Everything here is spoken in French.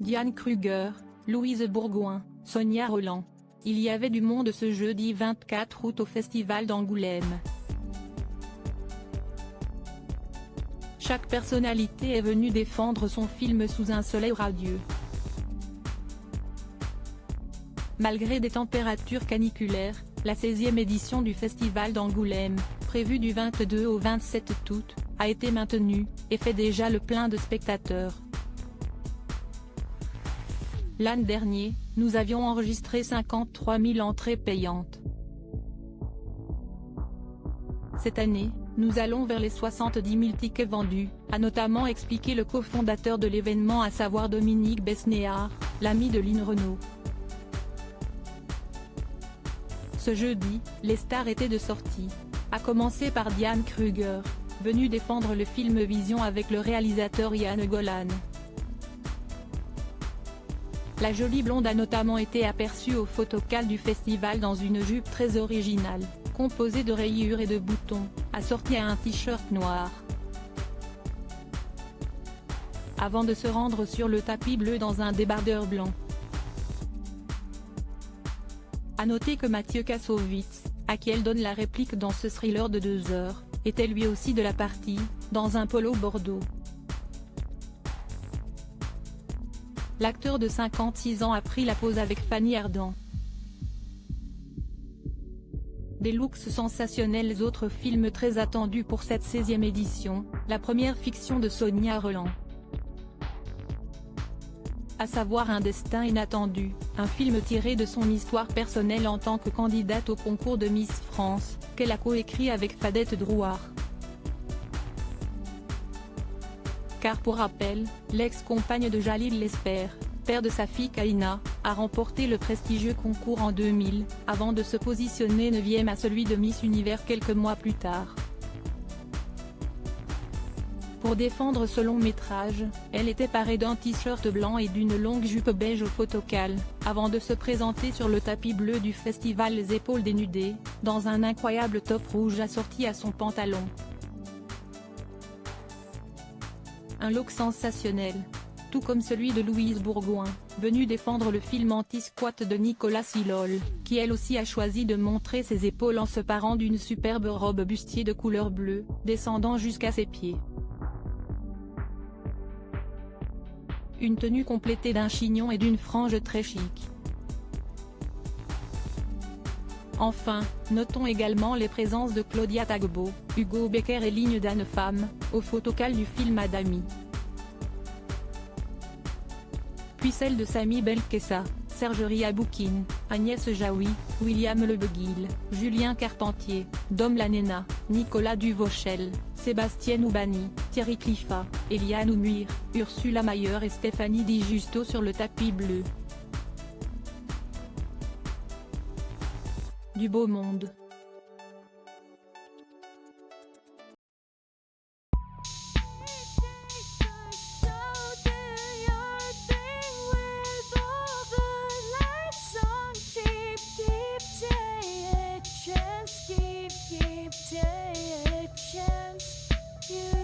Diane Kruger, Louise Bourgoin, Sonia Rolland. Il y avait du monde ce jeudi 24 août au Festival d'Angoulême. Chaque personnalité est venue défendre son film sous un soleil radieux. Malgré des températures caniculaires, la 16e édition du Festival d'Angoulême, prévue du 22 au 27 août, a été maintenue, et fait déjà le plein de spectateurs. L'an dernier, nous avions enregistré 53 000 entrées payantes. Cette année, nous allons vers les 70 000 tickets vendus, a notamment expliqué le cofondateur de l'événement, à savoir Dominique Besnéard, l'ami de Line Renaud. Ce jeudi, les stars étaient de sortie, à commencer par Diane Kruger, venue défendre le film Vision avec le réalisateur Yann Golan. La jolie blonde a notamment été aperçue au photocall du festival dans une jupe très originale, composée de rayures et de boutons, assortie à un t-shirt noir. Avant de se rendre sur le tapis bleu dans un débardeur blanc. A noter que Mathieu Kassovitz, à qui elle donne la réplique dans ce thriller de 2 heures, était lui aussi de la partie, dans un polo bordeaux. L'acteur de 56 ans a pris la pose avec Fanny Ardant. Des looks sensationnels. Autres films très attendus pour cette 16e édition, la première fiction de Sonia Rolland. À savoir Un destin inattendu, un film tiré de son histoire personnelle en tant que candidate au concours de Miss France, qu'elle a coécrit avec Fadette Drouard. Car pour rappel, l'ex-compagne de Jalil Lesper, père de sa fille Kaina, a remporté le prestigieux concours en 2000, avant de se positionner 9e à celui de Miss Univers quelques mois plus tard. Pour défendre ce long métrage, elle était parée d'un t-shirt blanc et d'une longue jupe beige au photocall, avant de se présenter sur le tapis bleu du festival les épaules dénudées, dans un incroyable top rouge assorti à son pantalon. Un look sensationnel. Tout comme celui de Louise Bourgoin, venue défendre le film Anti-squat de Nicolas Silol, qui elle aussi a choisi de montrer ses épaules en se parant d'une superbe robe bustier de couleur bleue, descendant jusqu'à ses pieds. Une tenue complétée d'un chignon et d'une frange très chic. Enfin, notons également les présences de Claudia Tagbo, Hugo Becker et Ligne d'Anne Femme, au photocall du film Adami. Puis celle de Sami Belkessa, Serge Aboukine, Agnès Jaoui, William Lebeguil, Julien Carpentier, Dom Lanena, Nicolas Duvauchel, Sébastien Oubani, Thierry Cliffat, Eliane Oumuir, Ursula Mayer et Stéphanie Di Giusto sur le tapis bleu. Du beau monde. You